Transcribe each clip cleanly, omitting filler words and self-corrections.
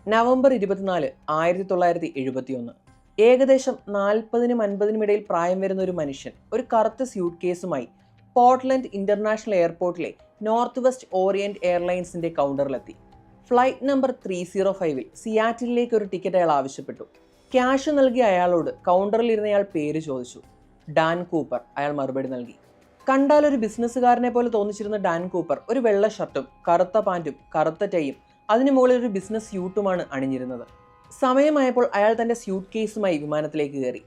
November 24, 1971. ഏകദേശം 40-50 ഇടയിൽ പ്രായം വരുന്ന ഒരു മനുഷ്യൻ ഒരു കറുത്ത സ്യൂട്ട് കേസുമായി പോർട്ട്ലൻഡ് ഇന്റർനാഷണൽ എയർപോർട്ടിലെ നോർത്ത് വെസ്റ്റ് ഓറിയന്റ് എയർലൈൻസിന്റെ കൗണ്ടറിലെത്തി. ഫ്ലൈറ്റ് നമ്പർ 305-ൽ സിയാറ്റിലേക്ക് ഒരു ടിക്കറ്റ് അയാൾ ആവശ്യപ്പെട്ടു. ക്യാഷ് നൽകിയ അയാളോട് കൗണ്ടറിൽ ഇരുന്നയാൾ പേര് ചോദിച്ചു. ഡാൻ കൂപ്പർ, അയാൾ മറുപടി നൽകി. കണ്ടാൽ ഒരു ബിസിനസ്സുകാരനെ പോലെ തോന്നിച്ചിരുന്ന ഡാൻ കൂപ്പർ ഒരു വെള്ള ഷർട്ടും കറുത്ത പാൻറ്റും കറുത്ത ടൈയും അതിന് മുകളിൽ ഒരു ബിസിനസ് സ്യൂട്ടുമാണ് അണിഞ്ഞിരുന്നത്. സമയമായപ്പോൾ അയാൾ തന്റെ സ്യൂട്ട് കേസുമായി വിമാനത്തിലേക്ക് കയറി.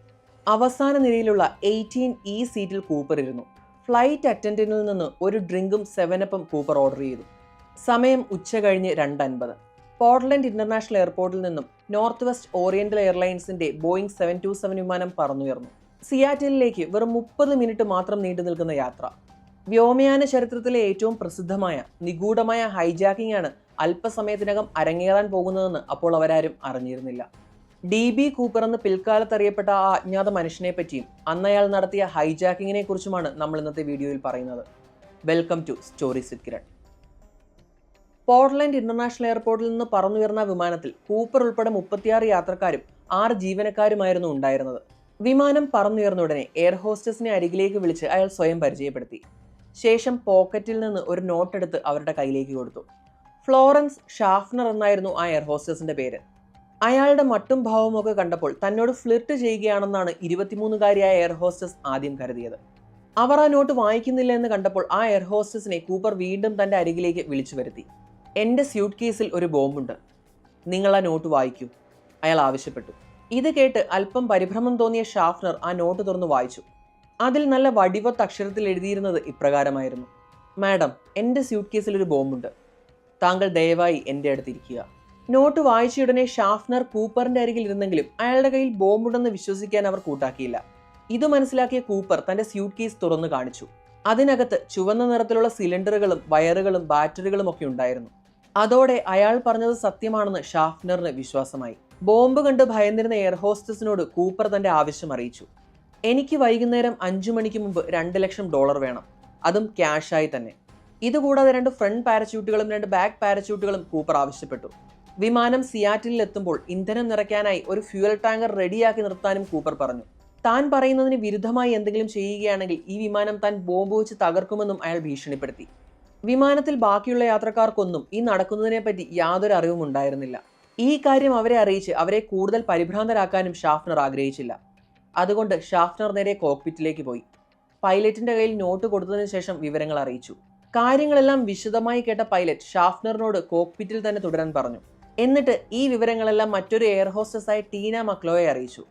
അവസാന നിരയിലുള്ള 18E സീറ്റിൽ കൂപ്പർ ഇരുന്നു. ഫ്ലൈറ്റ് അറ്റൻഡന്റിൽ നിന്ന് ഒരു ഡ്രിങ്കും 7-അപ്പും കൂപ്പർ ഓർഡർ ചെയ്തു. സമയം ഉച്ച കഴിഞ്ഞ് 2:50. പോർട്ട്ലൻഡ് ഇന്റർനാഷണൽ എയർപോർട്ടിൽ നിന്നും നോർത്ത് വെസ്റ്റ് ഓറിയന്റൽ എയർലൈൻസിന്റെ ബോയിങ് 727 വിമാനം പറന്നുയർന്നു. സിയാറ്റിലേക്ക് വെറും 30 മിനിറ്റ് മാത്രം നീണ്ടു നിൽക്കുന്ന യാത്ര. വ്യോമയാന ചരിത്രത്തിലെ ഏറ്റവും പ്രസിദ്ധമായ നിഗൂഢമായ ഹൈജാക്കിംഗ് ആണ് അല്പസമയത്തിനകം അരങ്ങേറാൻ പോകുന്നതെന്ന് അപ്പോൾ അവരാരും അറിഞ്ഞിരുന്നില്ല. DB കൂപ്പർ എന്ന് പിൽക്കാലത്ത് അറിയപ്പെട്ട ആ അജ്ഞാത മനുഷ്യനെ പറ്റിയും അന്ന് അയാൾ നടത്തിയ ഹൈജാക്കിങ്ങിനെ കുറിച്ചുമാണ് നമ്മൾ ഇന്നത്തെ വീഡിയോയിൽ പറയുന്നത്. Welcome to stories with Kiran. Portland international എയർപോർട്ടിൽ നിന്ന് പറന്നുയർന്ന വിമാനത്തിൽ കൂപ്പർ ഉൾപ്പെടെ 36 യാത്രക്കാരും 6 ജീവനക്കാരുമായിരുന്നു ഉണ്ടായിരുന്നത്. വിമാനം പറന്നുയർന്ന ഉടനെ എയർ ഹോസ്റ്റസിനെ അരികിലേക്ക് വിളിച്ച് അയാൾ സ്വയം പരിചയപ്പെടുത്തി. ശേഷം പോക്കറ്റിൽ നിന്ന് ഒരു നോട്ട് എടുത്ത് അവരുടെ കയ്യിലേക്ക് കൊടുത്തു. ഫ്ലോറൻസ് ഷാഫ്നർ എന്നായിരുന്നു ആ എയർ ഹോസ്റ്റസിന്റെ പേര്. അയാളുടെ മട്ടും ഭാവമൊക്കെ കണ്ടപ്പോൾ തന്നോട് ഫ്ലിർട്ട് ചെയ്യുകയാണെന്നാണ് 23-കാരിയായ എയർ ഹോസ്റ്റസ് ആദ്യം കരുതിയത്. അവർ ആ നോട്ട് വായിക്കുന്നില്ല എന്ന് കണ്ടപ്പോൾ ആ എയർ ഹോസ്റ്റസിനെ കൂപ്പർ വീണ്ടും തന്റെ അരികിലേക്ക് വിളിച്ചു വരുത്തി. എൻ്റെ സ്യൂട്ട് കേസിൽ ഒരു ബോംബുണ്ട്, നിങ്ങൾ ആ നോട്ട് വായിക്കൂ, അയാൾ ആവശ്യപ്പെട്ടു. ഇത് കേട്ട് അല്പം പരിഭ്രമം തോന്നിയ ഷാഫ്നർ ആ നോട്ട് തുറന്നു വായിച്ചു. അതിൽ നല്ല വടിവത്ത് അക്ഷരത്തിൽ എഴുതിയിരുന്നത് ഇപ്രകാരമായിരുന്നു: മാഡം, എൻ്റെ സ്യൂട്ട് കേസിൽ ഒരു ബോംബുണ്ട്, താങ്കൾ ദയവായി എൻ്റെ അടുത്തിരിക്കുക. നോട്ട് വായിച്ചയുടനെ ഷാഫ്നർ കൂപ്പറിന്റെ അരികിൽ ഇരുന്നെങ്കിലും അയാളുടെ കയ്യിൽ ബോംബുണ്ടെന്ന് വിശ്വസിക്കാൻ അവർ കൂട്ടാക്കിയില്ല. ഇത് മനസ്സിലാക്കിയ കൂപ്പർ തന്റെ സ്യൂട്ട് കേസ് തുറന്നു കാണിച്ചു. അതിനകത്ത് ചുവന്ന നിറത്തിലുള്ള സിലിണ്ടറുകളും വയറുകളും ബാറ്ററികളും ഒക്കെ ഉണ്ടായിരുന്നു. അതോടെ അയാൾ പറഞ്ഞത് സത്യമാണെന്ന് ഷാഫ്നറിന് വിശ്വാസമായി. ബോംബ് കണ്ട് ഭയന്നിരുന്ന എയർ ഹോസ്റ്റസിനോട് കൂപ്പർ തന്റെ ആവശ്യം അറിയിച്ചു. എനിക്ക് വൈകുന്നേരം 5 മണിക്ക് മുമ്പ് $2 ലക്ഷം വേണം, അതും ക്യാഷായി തന്നെ. ഇതുകൂടാതെ 2 ഫ്രണ്ട് പാരച്യൂട്ടുകളും 2 ബാക്ക് പാരച്യൂട്ടുകളും കൂപ്പർ ആവശ്യപ്പെട്ടു. വിമാനം സിയാറ്റിലിൽ എത്തുമ്പോൾ ഇന്ധനം നിറയ്ക്കാനായി ഒരു ഫ്യൂവൽ ടാങ്കർ റെഡിയാക്കി നിർത്താനും കൂപ്പർ പറഞ്ഞു. താൻ പറയുന്നതിന് വിരുദ്ധമായി എന്തെങ്കിലും ചെയ്യുകയാണെങ്കിൽ ഈ വിമാനം താൻ ബോംബ് വെച്ച് തകർക്കുമെന്നും അയാൾ ഭീഷണിപ്പെടുത്തി. വിമാനത്തിൽ ബാക്കിയുള്ള യാത്രക്കാർക്കൊന്നും ഈ നടക്കുന്നതിനെപ്പറ്റി യാതൊരു അറിവും ഉണ്ടായിരുന്നില്ല. ഈ കാര്യം അവരെ അറിയിച്ച് അവരെ കൂടുതൽ പരിഭ്രാന്തരാക്കാനും ഷാഫ്നർ ആഗ്രഹിച്ചില്ല. അതുകൊണ്ട് ഷാഫ്നർ നേരെ കോക്പിറ്റിലേക്ക് പോയി. പൈലറ്റിന്റെ കയ്യിൽ നോട്ട് കൊടുത്തതിനു ശേഷം വിവരങ്ങൾ അറിയിച്ചു. കാര്യങ്ങളെല്ലാം വിശദമായി കേട്ട പൈലറ്റ് ഷാഫ്നറിനോട് കോക്പിറ്റിൽ തന്നെ തുടരാൻ പറഞ്ഞു. എന്നിട്ട് ഈ വിവരങ്ങളെല്ലാം മറ്റൊരു എയർ ഹോസ്റ്റസായ ടീന മക്ലോയെ അറിയിച്ചു.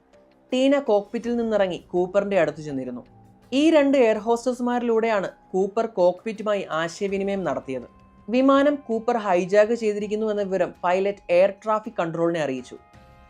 ടീന കോക്പിറ്റിൽ നിന്നിറങ്ങി കൂപ്പറിന്റെ അടുത്ത് ചെന്നിരുന്നു. ഈ 2 എയർ ഹോസ്റ്റസ്മാരിലൂടെയാണ് കൂപ്പർ കോക്പിറ്റുമായി ആശയവിനിമയം നടത്തിയത്. വിമാനം കൂപ്പർ ഹൈജാക്ക് ചെയ്തിരിക്കുന്നു എന്ന വിവരം പൈലറ്റ് എയർ ട്രാഫിക് കൺട്രോളിനെ അറിയിച്ചു.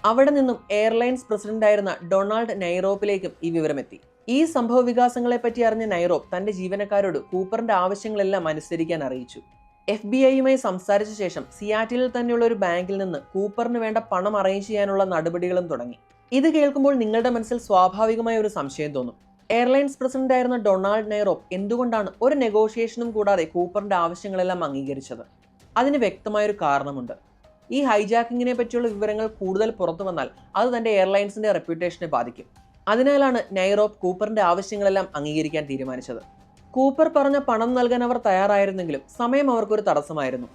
അവിടെ നിന്നും എയർലൈൻസ് പ്രസിഡന്റായിരുന്ന ഡൊണാൾഡ് നൈറോപ്പിലേക്കും ഈ വിവരമെത്തി. ഈ സംഭവ വികാസങ്ങളെ പറ്റി അറിഞ്ഞ നൈറോപ്പ് തന്റെ ജീവനക്കാരോട് കൂപ്പറിന്റെ ആവശ്യങ്ങളെല്ലാം അനുസരിക്കാൻ അറിയിച്ചു. FBI-യുമായി സംസാരിച്ച ശേഷം സിയാറ്റിലിൽ തന്നെയുള്ള ഒരു ബാങ്കിൽ നിന്ന് കൂപ്പറിന് വേണ്ട പണം അറേഞ്ച് ചെയ്യാനുള്ള നടപടികളും തുടങ്ങി. ഇത് കേൾക്കുമ്പോൾ നിങ്ങളുടെ മനസ്സിൽ സ്വാഭാവികമായ ഒരു സംശയം തോന്നും. എയർലൈൻസ് പ്രസിഡന്റ് ആയിരുന്ന ഡൊണാൾഡ് നൈറോപ്പ് എന്തുകൊണ്ടാണ് ഒരു നെഗോഷിയേഷനും കൂടാതെ കൂപ്പറിന്റെ ആവശ്യങ്ങളെല്ലാം അംഗീകരിച്ചത്? അതിന് വ്യക്തമായൊരു കാരണമുണ്ട്. ഈ ഹൈജാക്കിങ്ങിനെ പറ്റിയുള്ള വിവരങ്ങൾ കൂടുതൽ പുറത്തു വന്നാൽ അത് തന്റെ എയർലൈൻസിന്റെ റെപ്യൂട്ടേഷനെ ബാധിക്കും. അതിനാലാണ് നൈറോപ്പ് കൂപ്പറിന്റെ ആവശ്യങ്ങളെല്ലാം അംഗീകരിക്കാൻ തീരുമാനിച്ചത്. കൂപ്പർ പറഞ്ഞ പണം നൽകാൻ അവർ തയ്യാറായിരുന്നെങ്കിലും സമയം അവർക്കൊരു തടസ്സമായിരുന്നു.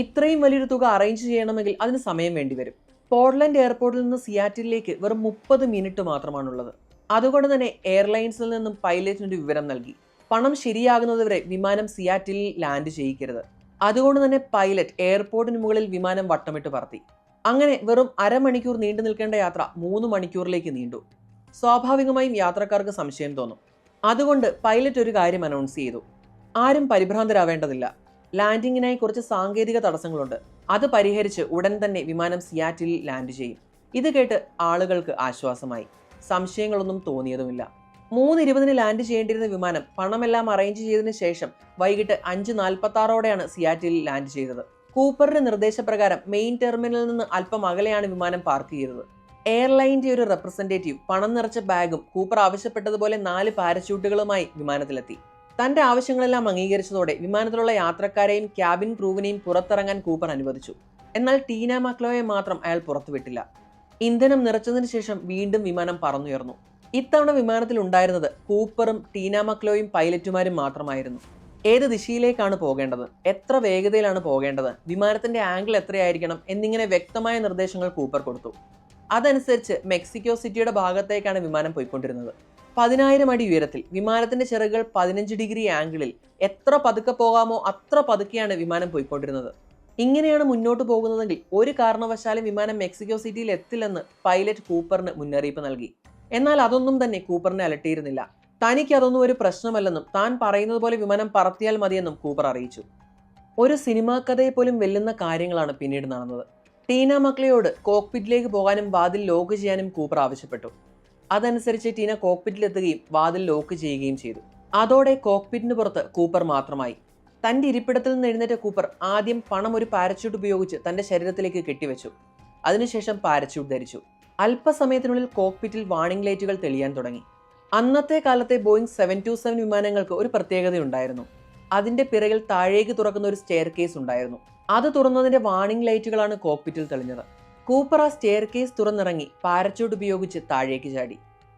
ഇത്രയും വലിയൊരു തുക അറേഞ്ച് ചെയ്യണമെങ്കിൽ അതിന് സമയം വേണ്ടിവരും. പോർട്ട്ലൻഡ് എയർപോർട്ടിൽ നിന്ന് സിയാറ്റിലേക്ക് വെറും 30 മിനിറ്റ് മാത്രമാണുള്ളത്. അതുകൊണ്ട് തന്നെ എയർലൈൻസിൽ നിന്നും പൈലറ്റിനൊരു വിവരം നൽകി. പണം ശരിയാകുന്നതുവരെ വിമാനം സിയാറ്റിലിൽ ലാൻഡ് ചെയ്യിക്കരുത്. അതുകൊണ്ട് തന്നെ പൈലറ്റ് എയർപോർട്ടിന് മുകളിൽ വിമാനം വട്ടമിട്ട് പറത്തി. അങ്ങനെ വെറും അരമണിക്കൂർ നീണ്ടു നിൽക്കേണ്ട യാത്ര 3 മണിക്കൂറിലേക്ക് നീണ്ടു. സ്വാഭാവികമായും യാത്രക്കാർക്ക് സംശയം തോന്നും. അതുകൊണ്ട് പൈലറ്റ് ഒരു കാര്യം അനൗൺസ് ചെയ്തു: ആരും പരിഭ്രാന്തരാവേണ്ടതില്ല, ലാൻഡിങ്ങിനായി കുറച്ച് സാങ്കേതിക തടസ്സങ്ങളുണ്ട്, അത് പരിഹരിച്ച് ഉടൻ തന്നെ വിമാനം സിയാറ്റിലിൽ ലാൻഡ് ചെയ്യും. ഇത് കേട്ട് ആളുകൾക്ക് ആശ്വാസമായി. സംശയങ്ങളൊന്നും തോന്നിയതുമില്ല. 3:20 ലാൻഡ് ചെയ്യേണ്ടിരുന്ന വിമാനം പണമെല്ലാം അറേഞ്ച് ചെയ്തതിനു ശേഷം വൈകിട്ട് 5:46 സിയാറ്റിലിൽ ലാൻഡ് ചെയ്തത്. കൂപ്പറിന്റെ നിർദ്ദേശപ്രകാരം മെയിൻ ടെർമിനലിൽ നിന്ന് അല്പം അകലെയാണ് വിമാനം പാർക്ക് ചെയ്തത്. എയർലൈൻ്റെ ഒരു റെപ്രസെന്റേറ്റീവ് പണം നിറച്ച ബാഗും കൂപ്പർ ആവശ്യപ്പെട്ടതുപോലെ 4 പാരച്യൂട്ടുകളുമായി വിമാനത്തിലെത്തി. തന്റെ ആവശ്യങ്ങളെല്ലാം അംഗീകരിച്ചതോടെ വിമാനത്തിലുള്ള യാത്രക്കാരെയും ക്യാബിൻ ക്രൂവിനെയും പുറത്തിറങ്ങാൻ കൂപ്പർ അനുവദിച്ചു. എന്നാൽ ടീന മക്ലോയെ മാത്രം അയാൾ പുറത്തുവിട്ടില്ല. ഇന്ധനം നിറച്ചതിന് ശേഷം വീണ്ടും വിമാനം പറന്നുയർന്നു. ഇത്തവണ വിമാനത്തിൽ ഉണ്ടായിരുന്നത് കൂപ്പറും ടീന മക്ലോയും പൈലറ്റുമാരും മാത്രമായിരുന്നു. ഏത് ദിശയിലേക്കാണ് പോകേണ്ടത്, എത്ര വേഗതയിലാണ് പോകേണ്ടത്, വിമാനത്തിന്റെ ആംഗിൾ എത്രയായിരിക്കണം എന്നിങ്ങനെ വ്യക്തമായ നിർദ്ദേശങ്ങൾ കൂപ്പർ കൊടുത്തു. അതനുസരിച്ച് മെക്സിക്കോ സിറ്റിയുടെ ഭാഗത്തേക്കാണ് വിമാനം പോയിക്കൊണ്ടിരുന്നത്. 10,000 അടി ഉയരത്തിൽ വിമാനത്തിന്റെ ചിറകുകൾ 15 ഡിഗ്രി ആംഗിളിൽ എത്ര പതുക്കെ പോകാമോ അത്ര പതുക്കെയാണ് വിമാനം പോയിക്കൊണ്ടിരുന്നത്. ഇങ്ങനെയാണ് മുന്നോട്ട് പോകുന്നതെങ്കിൽ ഒരു കാരണവശാലും വിമാനം മെക്സിക്കോ സിറ്റിയിൽ എത്തില്ലെന്ന് പൈലറ്റ് കൂപ്പറിന് മുന്നറിയിപ്പ് നൽകി. എന്നാൽ അതൊന്നും തന്നെ കൂപ്പറിനെ അലട്ടിയിരുന്നില്ല. തനിക്ക് അതൊന്നും ഒരു പ്രശ്നമല്ലെന്നും താൻ പറയുന്നത് പോലെ വിമാനം പറത്തിയാൽ മതിയെന്നും കൂപ്പർ അറിയിച്ചു. ഒരു സിനിമാ കഥയെ പോലും വെല്ലുന്ന കാര്യങ്ങളാണ് പിന്നീട് നടന്നത്. ടീന മക്ലയോട് കോക്പിറ്റിലേക്ക് പോകാനും വാതിൽ ലോക്ക് ചെയ്യാനും കൂപ്പർ ആവശ്യപ്പെട്ടു. അതനുസരിച്ച് ടീന കോക്പിറ്റിലെത്തുകയും വാതിൽ ലോക്ക് ചെയ്യുകയും ചെയ്തു. അതോടെ കോക്പിറ്റിന് പുറത്ത് കൂപ്പർ മാത്രമായി. തന്റെ ഇരിപ്പിടത്തിൽ നിന്ന് എഴുന്നേറ്റ കൂപ്പർ ആദ്യം പണം ഒരു പാരച്യൂട്ട് ഉപയോഗിച്ച് തന്റെ ശരീരത്തിലേക്ക് കെട്ടിവെച്ചു. അതിനുശേഷം പാരച്യൂട്ട് ധരിച്ചു. അല്പസമയത്തിനുള്ളിൽ കോക്പിറ്റിൽ വാർണിംഗ് ലൈറ്റുകൾ തെളിയാൻ തുടങ്ങി. അന്നത്തെ കാലത്തെ ബോയിങ് 727 വിമാനങ്ങൾക്ക് ഒരു പ്രത്യേകതയുണ്ടായിരുന്നു. അതിന്റെ പിറകിൽ താഴേക്ക് തുറക്കുന്ന ഒരു സ്റ്റെയർ കേസ് ഉണ്ടായിരുന്നു. അത് തുറന്നതിന്റെ വാർണിംഗ് ലൈറ്റുകളാണ് കോക്പിറ്റിൽ തെളിഞ്ഞത്. കൂപ്പർ ആ സ്റ്റെയർ കേസ് തുറന്നിറങ്ങി പാരച്യൂട്ട് ഉപയോഗിച്ച് താഴേക്ക് ചാടി.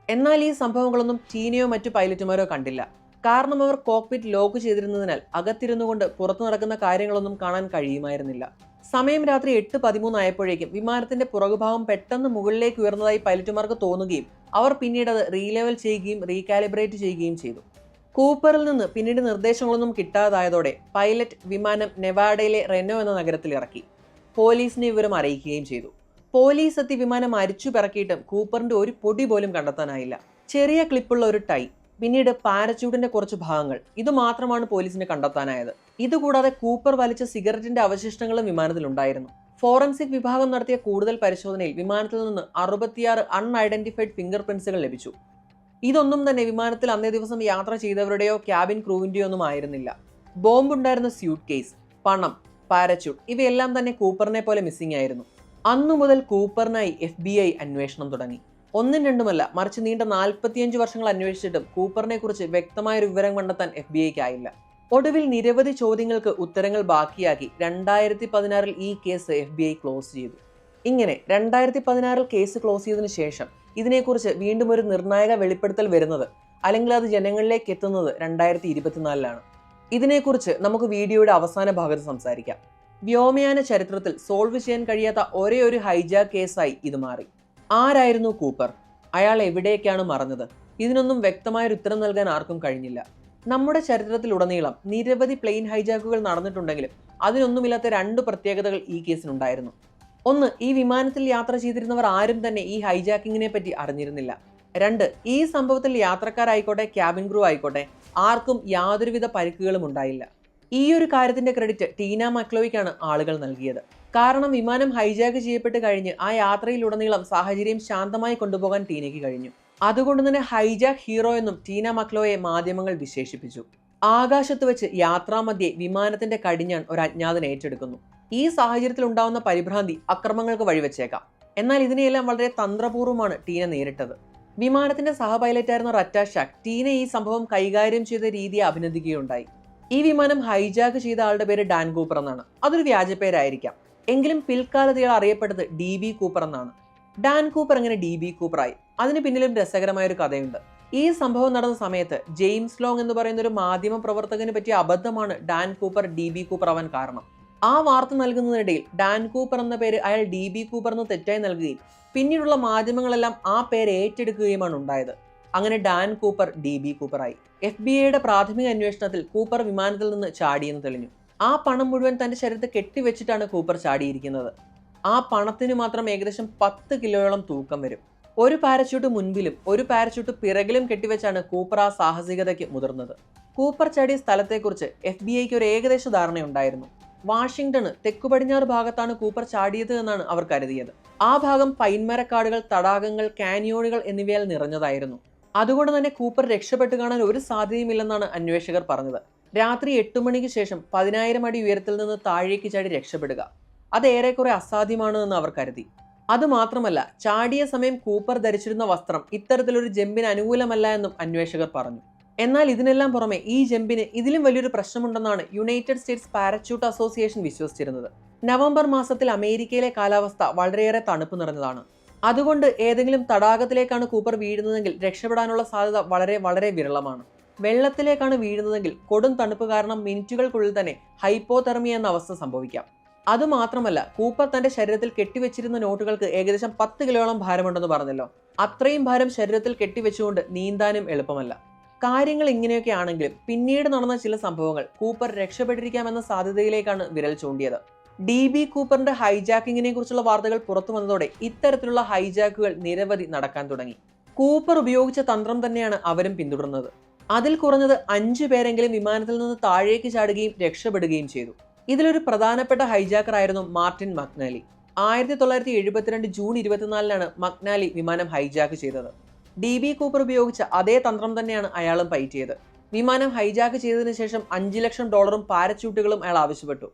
എന്നാൽ ഈ സംഭവങ്ങളൊന്നും ടീനയോ മറ്റു പൈലറ്റുമാരോ കണ്ടില്ല. കാരണം അവർ കോക്പിറ്റ് ലോക്ക് ചെയ്തിരുന്നതിനാൽ അകത്തിരുന്നു കൊണ്ട് പുറത്തു നടക്കുന്ന കാര്യങ്ങളൊന്നും കാണാൻ കഴിയുമായിരുന്നില്ല. സമയം രാത്രി 8:13 ആയപ്പോഴേക്കും വിമാനത്തിന്റെ പുറകുഭാഗം പെട്ടെന്ന് മുകളിലേക്ക് ഉയർന്നതായി പൈലറ്റുമാർക്ക് തോന്നുകയും അവർ പിന്നീട് അത് റീലെവൽ ചെയ്യുകയും റീകാലിബ്രേറ്റ് ചെയ്യുകയും ചെയ്തു. കൂപ്പറിൽ നിന്ന് പിന്നീട് നിർദ്ദേശങ്ങളൊന്നും കിട്ടാതായതോടെ പൈലറ്റ് വിമാനം നെവാഡയിലെ റെനോ എന്ന നഗരത്തിൽ ഇറക്കി. പോലീസിനെ വിവരം അറിയിക്കുകയും ചെയ്തു. പോലീസ് എത്തി വിമാനം അരിച്ചു പിറക്കിയിട്ടും കൂപ്പറിന്റെ ഒരു പൊടി പോലും കണ്ടെത്താനായില്ല. ചെറിയ ക്ലിപ്പുള്ള ഒരു ടൈ, പിന്നീട് പാരച്യൂട്ടിന്റെ കുറച്ച് ഭാഗങ്ങൾ, ഇത് മാത്രമാണ് പോലീസിന് കണ്ടെത്താനായത്. ഇതുകൂടാതെ കൂപ്പർ വലിച്ച സിഗരറ്റിന്റെ അവശിഷ്ടങ്ങളും വിമാനത്തിലുണ്ടായിരുന്നു. ഫോറൻസിക് വിഭാഗം നടത്തിയ കൂടുതൽ പരിശോധനയിൽ വിമാനത്തിൽ നിന്ന് 66 അൺഐഡന്റിഫൈഡ് ഫിംഗർ പ്രിന്റ്സുകൾ ലഭിച്ചു. ഇതൊന്നും തന്നെ വിമാനത്തിൽ അന്നേ ദിവസം യാത്ര ചെയ്തവരുടെയോ ക്യാബിൻ ക്രൂവിന്റെയോ ഒന്നും ആയിരുന്നില്ല. ബോംബുണ്ടായിരുന്ന സ്യൂട്ട് കേസ്, പണം, പാരച്യൂട്ട് ഇവയെല്ലാം തന്നെ കൂപ്പറിനെ പോലെ മിസ്സിംഗ് ആയിരുന്നു. അന്നു മുതൽ കൂപ്പറിനായി FBI അന്വേഷണം തുടങ്ങി. ഒന്നും രണ്ടുമല്ല, മറിച്ച് നീണ്ട 45 വർഷങ്ങൾ അന്വേഷിച്ചിട്ടും കൂപ്പറിനെ കുറിച്ച് വ്യക്തമായൊരു വിവരം കണ്ടെത്താൻ FBIക്ക് ആയില്ല. ഒടുവിൽ നിരവധി ചോദ്യങ്ങൾക്ക് ഉത്തരങ്ങൾ ബാക്കിയാക്കി 2016 ഈ കേസ് FBI ക്ലോസ് ചെയ്തു. ഇങ്ങനെ 2016 കേസ് ക്ലോസ് ചെയ്തതിനു ശേഷം ഇതിനെക്കുറിച്ച് വീണ്ടും ഒരു നിർണായക വെളിപ്പെടുത്തൽ വരുന്നത്, അല്ലെങ്കിൽ അത് ജനങ്ങളിലേക്ക് എത്തുന്നത് 2024 ഇതിനെക്കുറിച്ച് നമുക്ക് വീഡിയോയുടെ അവസാന ഭാഗത്ത് സംസാരിക്കാം. വ്യോമയാന ചരിത്രത്തിൽ സോൾവ് ചെയ്യാൻ കഴിയാത്ത ഒരേ ഒരു ഹൈജാക്ക് കേസായി ഇത് മാറി. ആരായിരുന്നു കൂപ്പർ? അയാൾ എവിടേക്കാണ് മറഞ്ഞത്? ഇതിനൊന്നും വ്യക്തമായൊരു ഉത്തരം നൽകാൻ ആർക്കും കഴിഞ്ഞില്ല. നമ്മുടെ ചരിത്രത്തിലുടനീളം നിരവധി പ്ലെയിൻ ഹൈജാക്കുകൾ നടന്നിട്ടുണ്ടെങ്കിലും അതിനൊന്നുമില്ലാത്ത 2 പ്രത്യേകതകൾ ഈ കേസിനുണ്ടായിരുന്നു. ഒന്ന്, ഈ വിമാനത്തിൽ യാത്ര ചെയ്തിരുന്നവർ ആരും തന്നെ ഈ ഹൈജാക്കിങ്ങിനെ പറ്റി അറിഞ്ഞിരുന്നില്ല. 2, ഈ സംഭവത്തിൽ യാത്രക്കാരായിക്കോട്ടെ ക്യാബിൻ ക്രൂ ആയിക്കോട്ടെ ആർക്കും യാതൊരുവിധ പരിക്കുകളും ഉണ്ടായില്ല. ഈ ഒരു കാര്യത്തിന്റെ ക്രെഡിറ്റ് ടീന മക്ലോയ്ക്കാണ് ആളുകൾ നൽകിയത്. കാരണം വിമാനം ഹൈജാക്ക് ചെയ്യപ്പെട്ട് കഴിഞ്ഞ് ആ യാത്രയിലുടനീളം സാഹചര്യം ശാന്തമായി കൊണ്ടുപോകാൻ ടീനയ്ക്ക് കഴിഞ്ഞു. അതുകൊണ്ട് തന്നെ ഹൈജാക്ക് ഹീറോ എന്നും ടീന മക്ലോയെ മാധ്യമങ്ങൾ വിശേഷിപ്പിച്ചു. ആകാശത്ത് വെച്ച് യാത്രാമധ്യേ വിമാനത്തിന്റെ കടിഞ്ഞാൺ ഒരു അജ്ഞാതൻ ഏറ്റെടുക്കുന്നു. ഈ സാഹചര്യത്തിൽ ഉണ്ടാവുന്ന പരിഭ്രാന്തി അക്രമങ്ങൾക്ക് വഴിവെച്ചേക്കാം. എന്നാൽ ഇതിനെയെല്ലാം വളരെ തന്ത്രപൂർവ്വമാണ് ടീന നേരിട്ടത്. വിമാനത്തിന്റെ സഹപൈലറ്റായിരുന്ന ററ്റ ഷാക് ടീന ഈ സംഭവം കൈകാര്യം ചെയ്ത രീതിയെ അഭിനന്ദിക്കുകയുണ്ടായി. ഈ വിമാനം ഹൈജാക്ക് ചെയ്ത ആളുടെ പേര് ഡാൻ കൂപ്പർ എന്നാണ്. അതൊരു വ്യാജപ്പേരായിരിക്കാം. എങ്കിലും പിൽക്കാലത്ത് ഇയാൾ അറിയപ്പെട്ടത് DB കൂപ്പർ എന്നാണ്. ഡാൻ കൂപ്പർ എങ്ങനെ DB കൂപ്പറായി? അതിന് പിന്നിലും രസകരമായ ഒരു കഥയുണ്ട്. ഈ സംഭവം നടന്ന സമയത്ത് ജെയിംസ് ലോങ് എന്ന് പറയുന്ന ഒരു മാധ്യമ പ്രവർത്തകന് പറ്റിയ അബദ്ധമാണ് ഡാൻ കൂപ്പർ DB കൂപ്പർ ആവാൻ കാരണം. ആ വാർത്ത നൽകുന്നതിനിടയിൽ ഡാൻ കൂപ്പർ എന്ന പേര് അയാൾ DB കൂപ്പർ എന്ന് തെറ്റായി നൽകുകയും പിന്നീടുള്ള മാധ്യമങ്ങളെല്ലാം ആ പേര് ഏറ്റെടുക്കുകയുമാണ് ഉണ്ടായത്. അങ്ങനെ ഡാൻ കൂപ്പർ DB കൂപ്പറായി. FBIയുടെ പ്രാഥമിക അന്വേഷണത്തിൽ കൂപ്പർ വിമാനത്തിൽ നിന്ന് ചാടിയെന്ന് തെളിഞ്ഞു. ആ പണം മുഴുവൻ തന്റെ ശരീരത്തെ കെട്ടിവെച്ചിട്ടാണ് കൂപ്പർ ചാടിയിരിക്കുന്നത്. ആ പണത്തിന് മാത്രം ഏകദേശം 10 കിലോയോളം തൂക്കം വരും. ഒരു പാരച്യൂട്ട് മുൻപിലും ഒരു പാരച്യൂട്ട് പിറകിലും കെട്ടിവെച്ചാണ് കൂപ്പർ ആ സാഹസികതയ്ക്ക് മുതിർന്നത്. കൂപ്പർ ചാടിയ സ്ഥലത്തെക്കുറിച്ച് FBIക്ക് ഒരു ഏകദേശ ധാരണയുണ്ടായിരുന്നു. വാഷിംഗ്ടണ് തെക്കു പടിഞ്ഞാറ് ഭാഗത്താണ് കൂപ്പർ ചാടിയത് എന്നാണ് അവർ കരുതിയത്. ആ ഭാഗം പൈൻമരക്കാടുകൾ, തടാകങ്ങൾ, കാനിയോണുകൾ എന്നിവയാൽ നിറഞ്ഞതായിരുന്നു. അതുകൊണ്ട് തന്നെ കൂപ്പർ രക്ഷപ്പെട്ട് കാണാൻ ഒരു സാധ്യതയുമില്ലെന്നാണ് അന്വേഷകർ പറഞ്ഞത്. രാത്രി 8 മണിക്ക് ശേഷം 10,000 അടി ഉയരത്തിൽ നിന്ന് താഴേക്ക് ചാടി രക്ഷപ്പെടുക, അത് ഏറെക്കുറെ അസാധ്യമാണ് എന്ന് അവർ കരുതി. അതുമാത്രമല്ല, ചാടിയ സമയം കൂപ്പർ ധരിച്ചിരുന്ന വസ്ത്രം ഇത്തരത്തിലൊരു ജമ്പിന് അനുകൂലമല്ല എന്നും അന്വേഷകർ പറഞ്ഞു. എന്നാൽ ഇതിനെല്ലാം പുറമെ ഈ ജമ്പിന് ഇതിലും വലിയൊരു പ്രശ്നമുണ്ടെന്നാണ് യുണൈറ്റഡ് സ്റ്റേറ്റ്സ് പാരച്യൂട്ട് അസോസിയേഷൻ വിശ്വസിച്ചിരുന്നത്. നവംബർ മാസത്തിൽ അമേരിക്കയിലെ കാലാവസ്ഥ വളരെയേറെ തണുപ്പ് നിറഞ്ഞതാണ്. അതുകൊണ്ട് ഏതെങ്കിലും തടാകത്തിലേക്കാണ് കൂപ്പർ വീഴുന്നതെങ്കിൽ രക്ഷപ്പെടാനുള്ള സാധ്യത വളരെ വളരെ വിരളമാണ്. വെള്ളത്തിലേക്കാണ് വീഴുന്നതെങ്കിൽ കൊടും തണുപ്പ് കാരണം മിനിറ്റുകൾക്കുള്ളിൽ തന്നെ ഹൈപ്പോതെർമിയ എന്ന അവസ്ഥ സംഭവിക്കാം. അതുമാത്രമല്ല, കൂപ്പർ തന്റെ ശരീരത്തിൽ കെട്ടിവെച്ചിരുന്ന നോട്ടുകൾക്ക് ഏകദേശം 10 കിലോയോളം ഭാരമുണ്ടെന്ന് പറഞ്ഞല്ലോ. അത്രയും ഭാരം ശരീരത്തിൽ കെട്ടിവെച്ചുകൊണ്ട് നീന്താനും എളുപ്പമല്ല. കാര്യങ്ങൾ ഇങ്ങനെയൊക്കെ ആണെങ്കിലും പിന്നീട് നടന്ന ചില സംഭവങ്ങൾ കൂപ്പർ രക്ഷപ്പെട്ടിരിക്കാമെന്ന സാധ്യതയിലേക്കാണ് വിരൽ ചൂണ്ടിയത്. DB കൂപ്പറിന്റെ ഹൈജാക്കിങ്ങിനെ കുറിച്ചുള്ള വാർത്തകൾ പുറത്തു വന്നതോടെ ഇത്തരത്തിലുള്ള ഹൈജാക്കുകൾ നിരവധി നടക്കാൻ തുടങ്ങി. കൂപ്പർ ഉപയോഗിച്ച തന്ത്രം തന്നെയാണ് അവരും പിന്തുടർന്നത്. അതിൽ കുറഞ്ഞത് 5 പേരെങ്കിലും വിമാനത്തിൽ നിന്ന് താഴേക്ക് ചാടുകയും രക്ഷപ്പെടുകയും ചെയ്തു. ഇതിലൊരു പ്രധാനപ്പെട്ട ഹൈജാക്കർ ആയിരുന്നു മാർട്ടിൻ മക്നാലി. 1972 ജൂൺ 24-നാണ് മക്നാലി വിമാനം ഹൈജാക്ക് ചെയ്തത്. DB കൂപ്പർ ഉപയോഗിച്ച അതേ തന്ത്രം തന്നെയാണ് അയാളും പയറ്റിയത്. വിമാനം ഹൈജാക്ക് ചെയ്തതിനു ശേഷം $5 ലക്ഷം പാരച്യൂട്ടുകളും അയാൾ ആവശ്യപ്പെട്ടു.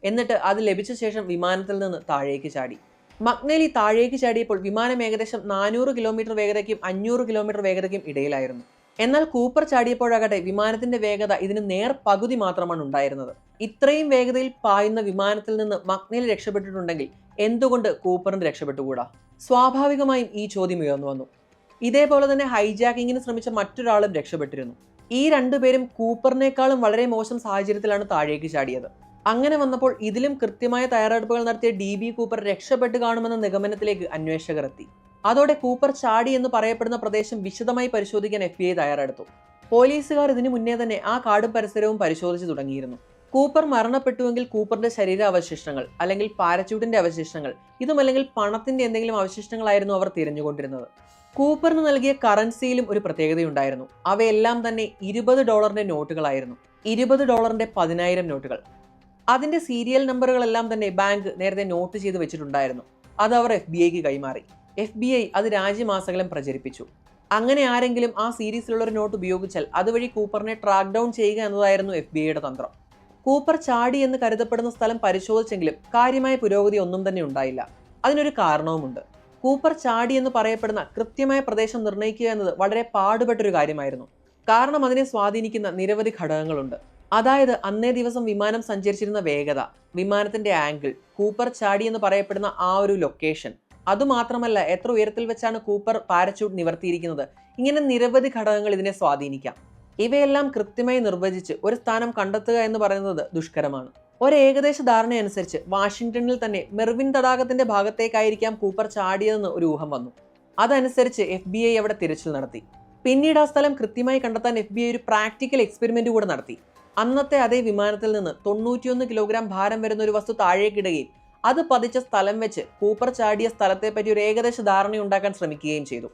എന്നിട്ട് അത് ലഭിച്ച ശേഷം വിമാനത്തിൽ നിന്ന് താഴേക്ക് ചാടി. മക്നാലി താഴേക്ക് ചാടിയപ്പോൾ വിമാനം ഏകദേശം 400 കിലോമീറ്റർ വേഗതയ്ക്കും 500 കിലോമീറ്റർ വേഗതയ്ക്കും ഇടയിലായിരുന്നു. എന്നാൽ കൂപ്പർ ചാടിയപ്പോഴാകട്ടെ വിമാനത്തിന്റെ വേഗത ഇതിന് നേർ പകുതി മാത്രമാണ് ഉണ്ടായിരുന്നത്. ഇത്രയും വേഗതയിൽ പായുന്ന വിമാനത്തിൽ നിന്ന് മക്നാലി രക്ഷപ്പെട്ടിട്ടുണ്ടെങ്കിൽ എന്തുകൊണ്ട് കൂപ്പറിന് രക്ഷപ്പെട്ടുകൂടാ? സ്വാഭാവികമായും ഈ ചോദ്യം ഉയർന്നു വന്നു. ഇതേപോലെ തന്നെ ഹൈജാക്കിങ്ങിന് ശ്രമിച്ച മറ്റൊരാളും രക്ഷപ്പെട്ടിരുന്നു. ഈ രണ്ടുപേരും കൂപ്പറിനേക്കാളും വളരെ മോശം സാഹചര്യത്തിലാണ് താഴേക്ക് ചാടിയത്. അങ്ങനെ വന്നപ്പോൾ ഇതിലും കൃത്യമായ തയ്യാറെടുപ്പുകൾ നടത്തിയ DB കൂപ്പർ രക്ഷപ്പെട്ട് കാണുമെന്ന നിഗമനത്തിലേക്ക് അന്വേഷകർ എത്തി. അതോടെ കൂപ്പർ ചാടി എന്ന് പറയപ്പെടുന്ന പ്രദേശം വിശദമായി പരിശോധിക്കാൻ FBI തയ്യാറെടുത്തു. പോലീസുകാർ ഇതിനു മുന്നേ തന്നെ ആ കാടും പരിസരവും പരിശോധിച്ചു തുടങ്ങിയിരുന്നു. കൂപ്പർ മരണപ്പെട്ടുവെങ്കിൽ കൂപ്പറിന്റെ ശരീരാവശിഷ്ടങ്ങൾ അല്ലെങ്കിൽ പാരച്യൂട്ടിന്റെ അവശിഷ്ടങ്ങൾ, ഇതുമല്ലെങ്കിൽ പണത്തിന്റെ എന്തെങ്കിലും അവശിഷ്ടങ്ങളായിരുന്നു അവർ തിരഞ്ഞുകൊണ്ടിരുന്നത്. കൂപ്പറിന് നൽകിയ കറൻസിയിലും ഒരു പ്രത്യേകതയുണ്ടായിരുന്നു. അവയെല്ലാം തന്നെ $20 നോട്ടുകളായിരുന്നു. $20 10,000 നോട്ടുകൾ. അതിന്റെ സീരിയൽ നമ്പറുകളെല്ലാം തന്നെ ബാങ്ക് നേരത്തെ നോട്ട് ചെയ്ത് വെച്ചിട്ടുണ്ടായിരുന്നു. അത് അവർ FBI കൈമാറി. FBI അത് രാജ്യമാസകലം പ്രചരിപ്പിച്ചു. അങ്ങനെ ആരെങ്കിലും ആ സീരീസിലുള്ള ഒരു നോട്ട് ഉപയോഗിച്ചാൽ അതുവഴി കൂപ്പറിനെ ട്രാക്ക് ഡൗൺ ചെയ്യുക എന്നതായിരുന്നു FBIയുടെ തന്ത്രം. കൂപ്പർ ചാടി എന്ന് കരുതപ്പെടുന്ന സ്ഥലം പരിശോധിച്ചെങ്കിലും കാര്യമായ പുരോഗതി ഒന്നും തന്നെ ഉണ്ടായില്ല. അതിനൊരു കാരണവുമുണ്ട്. കൂപ്പർ ചാടി എന്ന് പറയപ്പെടുന്ന കൃത്യമായ പ്രദേശം നിർണ്ണയിക്കുക എന്നത് വളരെ പാടുപെട്ടൊരു കാര്യമായിരുന്നു. കാരണം അതിനെ സ്വാധീനിക്കുന്ന നിരവധി ഘടകങ്ങളുണ്ട്. അതായത് അന്നേ ദിവസം വിമാനം സഞ്ചരിച്ചിരുന്ന വേഗത, വിമാനത്തിന്റെ ആംഗിൾ, കൂപ്പർ ചാടി എന്ന് പറയപ്പെടുന്ന ആ ഒരു ലൊക്കേഷൻ, അതുമാത്രമല്ല എത്ര ഉയരത്തിൽ വെച്ചാണ് കൂപ്പർ പാരച്യൂട്ട് നിവർത്തിയിരിക്കുന്നത്. ഇങ്ങനെ നിരവധി ഘടകങ്ങൾ ഇതിനെ സ്വാധീനിക്കാം. ഇവയെല്ലാം കൃത്യമായി നിർവചിച്ച് ഒരു സ്ഥാനം കണ്ടെത്തുക എന്ന് പറയുന്നത് ദുഷ്കരമാണ്. ഒരു ഏകദേശ ധാരണയനുസരിച്ച് വാഷിംഗ്ടണിൽ തന്നെ മെർവിൻ തടാകത്തിന്റെ ഭാഗത്തേക്കായിരിക്കാം കൂപ്പർ ചാടിയതെന്ന് ഒരു ഊഹം വന്നു. അതനുസരിച്ച് FBI അവിടെ തിരച്ചിൽ നടത്തി. പിന്നീട് ആ സ്ഥലം കൃത്യമായി കണ്ടെത്താൻ FBI ഒരു പ്രാക്ടിക്കൽ എക്സ്പെരിമെന്റ് കൂടെ നടത്തി. അന്നത്തെ അതേ വിമാനത്തിൽ നിന്ന് 91 കിലോഗ്രാം ഭാരം വരുന്ന ഒരു വസ്തു താഴേക്കിടുകയും അത് പതിച്ച സ്ഥലം വെച്ച് കൂപ്പർ ചാടിയ സ്ഥലത്തെ പറ്റി ഒരു ഏകദേശ ധാരണയുണ്ടാക്കാൻ ശ്രമിക്കുകയും ചെയ്തു.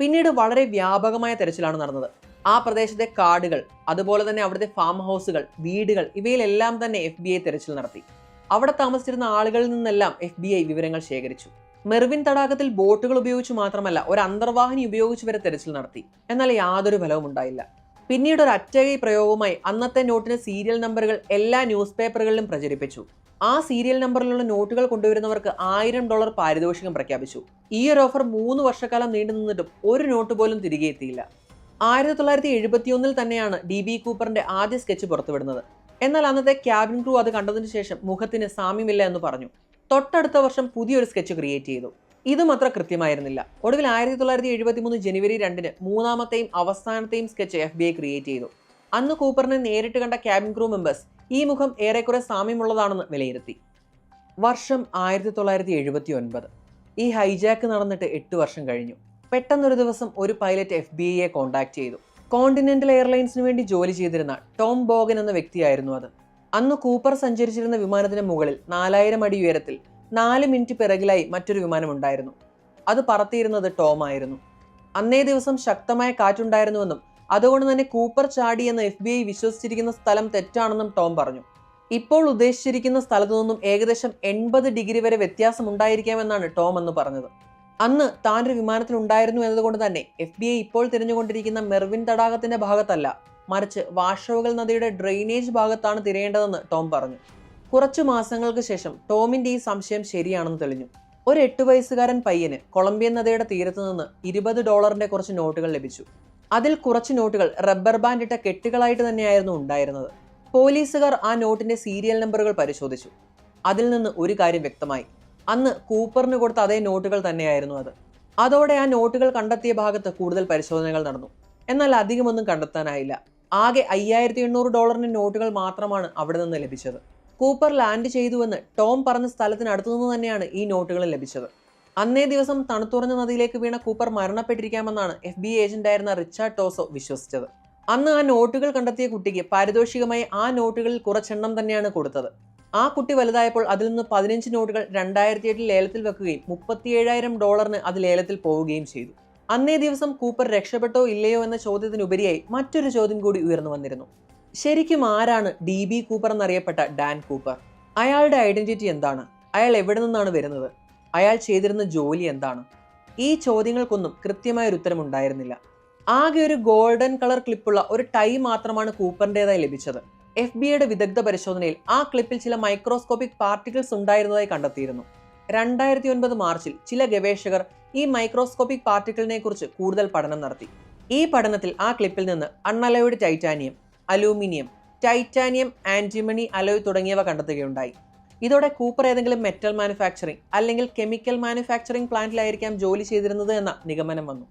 പിന്നീട് വളരെ വ്യാപകമായ തെരച്ചിലാണ് നടന്നത്. ആ പ്രദേശത്തെ കാടുകൾ, അതുപോലെ തന്നെ അവിടുത്തെ ഫാം ഹൗസുകൾ, വീടുകൾ, ഇവയിലെല്ലാം തന്നെ FBI തെരച്ചിൽ നടത്തി. അവിടെ താമസിച്ചിരുന്ന ആളുകളിൽ നിന്നെല്ലാം FBI വിവരങ്ങൾ ശേഖരിച്ചു. മെർവിൻ തടാകത്തിൽ ബോട്ടുകൾ ഉപയോഗിച്ചു മാത്രമല്ല ഒരു അന്തർവാഹിനി ഉപയോഗിച്ച് വരെ തെരച്ചിൽ നടത്തി. എന്നാൽ യാതൊരു ഫലവും ഉണ്ടായില്ല. പിന്നീട് ഒരു അറ്റകൈ പ്രയോഗവുമായി അന്നത്തെ നോട്ടിന് സീരിയൽ നമ്പറുകൾ എല്ലാ ന്യൂസ് പേപ്പറുകളിലും പ്രചരിപ്പിച്ചു. ആ സീരിയൽ നമ്പറിലുള്ള നോട്ടുകൾ കൊണ്ടുവരുന്നവർക്ക് $1000 പാരിതോഷികം പ്രഖ്യാപിച്ചു. ഈ ഒരു ഓഫർ 3 വർഷക്കാലം നീണ്ടു നിന്നിട്ടും ഒരു നോട്ട് പോലും തിരികെ എത്തിയില്ല. 1971 തന്നെയാണ് DB കൂപ്പറിന്റെ ആദ്യ സ്കെച്ച് പുറത്തുവിടുന്നത്. എന്നാൽ അന്നത്തെ ക്യാബിൻ ക്രൂ അത് കണ്ടതിനു ശേഷം മുഖത്തിന് സാമ്യമില്ല എന്ന് പറഞ്ഞു. തൊട്ടടുത്ത വർഷം പുതിയൊരു സ്കെച്ച് ക്രിയേറ്റ് ചെയ്തു. ഇതും അത്ര കൃത്യമായിരുന്നില്ല. ഒടുവിൽ 1973 ജനുവരി 2-ന് മൂന്നാമത്തെയും അവസാനത്തെയും സ്കെച്ച് FBI ക്രിയേറ്റ് ചെയ്തു. അന്ന് കൂപ്പറിനെ നേരിട്ട് കണ്ട ക്യാബിൻ ക്രൂ മെമ്പേഴ്സ് ഈ മുഖം ഏറെക്കുറെ സാമ്യമുള്ളതാണെന്ന് വിലയിരുത്തി. വർഷം 1979. ഈ ഹൈജാക്ക് നടന്നിട്ട് 8 വർഷം കഴിഞ്ഞു. പെട്ടെന്നൊരു ദിവസം ഒരു പൈലറ്റ് FBIയെ കോൺടാക്ട് ചെയ്തു. കോണ്ടിനെന്റൽ എയർലൈൻസിന് വേണ്ടി ജോലി ചെയ്തിരുന്ന ടോം ബോഗൻ എന്ന വ്യക്തിയായിരുന്നു അത്. അന്ന് കൂപ്പർ സഞ്ചരിച്ചിരുന്ന വിമാനത്തിന് മുകളിൽ 4000 അടി ഉയരത്തിൽ 4 മിനിറ്റ് പിറകിലായി മറ്റൊരു വിമാനം ഉണ്ടായിരുന്നു. അത് പറത്തിയിരുന്നത് ടോം ആയിരുന്നു. അന്നേ ദിവസം ശക്തമായ കാറ്റുണ്ടായിരുന്നുവെന്നും അതുകൊണ്ട് തന്നെ കൂപ്പർ ചാടി എന്ന് FBI വിശ്വസിച്ചിരിക്കുന്ന സ്ഥലം തെറ്റാണെന്നും ടോം പറഞ്ഞു. ഇപ്പോൾ ഉദ്ദേശിച്ചിരിക്കുന്ന സ്ഥലത്തു നിന്നും ഏകദേശം 80 ഡിഗ്രി വരെ വ്യത്യാസം ഉണ്ടായിരിക്കാമെന്നാണ് ടോം എന്ന് പറഞ്ഞത്. അന്ന് താനൊരു വിമാനത്തിലുണ്ടായിരുന്നു എന്നതുകൊണ്ട് തന്നെ FBI ഇപ്പോൾ തിരഞ്ഞുകൊണ്ടിരിക്കുന്ന മെർവിൻ തടാകത്തിന്റെ ഭാഗത്തല്ല, മറിച്ച് വാഷോഗൽ നദിയുടെ ഡ്രെയിനേജ് ഭാഗത്താണ് തിരയേണ്ടതെന്ന് ടോം പറഞ്ഞു. കുറച്ചു മാസങ്ങൾക്ക് ശേഷം ടോമിന്റെ ഈ സംശയം ശരിയാണെന്ന് തെളിഞ്ഞു. ഒരു 8 വയസ്സുകാരൻ പയ്യന് കൊളംബിയൻ നദിയുടെ തീരത്ത് നിന്ന് $20 കുറച്ച് നോട്ടുകൾ ലഭിച്ചു. അതിൽ കുറച്ച് നോട്ടുകൾ റബ്ബർ ബാൻഡ് ഇട്ട കെട്ടുകളായിട്ട് തന്നെയായിരുന്നു ഉണ്ടായിരുന്നത്. പോലീസുകാർ ആ നോട്ടിന്റെ സീരിയൽ നമ്പറുകൾ പരിശോധിച്ചു. അതിൽ നിന്ന് ഒരു കാര്യം വ്യക്തമായി. അന്ന് കൂപ്പറിന് കൊടുത്ത അതേ നോട്ടുകൾ തന്നെയായിരുന്നു അത്. അതോടെ ആ നോട്ടുകൾ കണ്ടെത്തിയ ഭാഗത്ത് കൂടുതൽ പരിശോധനകൾ നടന്നു. എന്നാൽ അധികമൊന്നും കണ്ടെത്താനായില്ല. ആകെ $5800 നോട്ടുകൾ മാത്രമാണ് അവിടെ നിന്ന് ലഭിച്ചത്. കൂപ്പർ ലാൻഡ് ചെയ്തുവെന്ന് ടോം പറഞ്ഞ സ്ഥലത്തിനടുത്തുനിന്ന് തന്നെയാണ് ഈ നോട്ടുകൾ ലഭിച്ചത്. അന്നേ ദിവസം തണുത്തുറഞ്ഞ നദിയിലേക്ക് വീണ കൂപ്പർ മരണപ്പെട്ടിരിക്കാമെന്നാണ് FBI ഏജന്റായിരുന്ന റിച്ചാർഡ് ടോസോ വിശ്വസിച്ചത്. അന്ന് ആ നോട്ടുകൾ കണ്ടെത്തിയ കുട്ടിക്ക് പാരിതോഷികമായി ആ നോട്ടുകളിൽ കുറച്ചെണ്ണം തന്നെയാണ് കൊടുത്തത്. ആ കുട്ടി വലുതായപ്പോൾ അതിൽ നിന്ന് 15 നോട്ടുകൾ 2008 ലേലത്തിൽ വെക്കുകയും $37,000 അത് ലേലത്തിൽ പോവുകയും ചെയ്തു. അന്നേ ദിവസം കൂപ്പർ രക്ഷപ്പെട്ടോ ഇല്ലയോ എന്ന ചോദ്യത്തിനുപരിയായി മറ്റൊരു ചോദ്യം കൂടി ഉയർന്നു വന്നിരുന്നു. ശരിക്കും ആരാണ് DB കൂപ്പർ എന്നറിയപ്പെട്ട ഡാൻ കൂപ്പർ? അയാളുടെ ഐഡന്റിറ്റി എന്താണ്? അയാൾ എവിടെ നിന്നാണ് വരുന്നത്? അയാൾ ചെയ്തിരുന്ന ജോലി എന്താണ്? ഈ ചോദ്യങ്ങൾക്കൊന്നും കൃത്യമായൊരു ഉത്തരമുണ്ടായിരുന്നില്ല. ആകെ ഒരു ഗോൾഡൻ കളർ ക്ലിപ്പുള്ള ഒരു ടൈ മാത്രമാണ് കൂപ്പറിൻ്റെതായി ലഭിച്ചത്. FBI വിദഗ്ധ പരിശോധനയിൽ ആ ക്ലിപ്പിൽ ചില മൈക്രോസ്കോപ്പിക് പാർട്ടിക്കിൾസ് ഉണ്ടായിരുന്നതായി കണ്ടെത്തിയിരുന്നു. 2009 മാർച്ചിൽ ചില ഗവേഷകർ ഈ മൈക്രോസ്കോപ്പിക് പാർട്ടിക്കിളിനെ കുറിച്ച് കൂടുതൽ പഠനം നടത്തി. ഈ പഠനത്തിൽ ആ ക്ലിപ്പിൽ നിന്ന് unalloyed titanium, aluminium, titanium, antimony alloy തുടങ്ങിയവ കണ്ടെത്തുകയുണ്ടായി. ഇതോടെ കൂപ്പർ ഏതെങ്കിലും മെറ്റൽ മാനുഫാക്ചറിംഗ് അല്ലെങ്കിൽ കെമിക്കൽ മാനുഫാക്ചറിംഗ് പ്ലാന്റിലായിരിക്കാം ജോലി ചെയ്തിരുന്നത് എന്ന നിഗമനം വന്നു.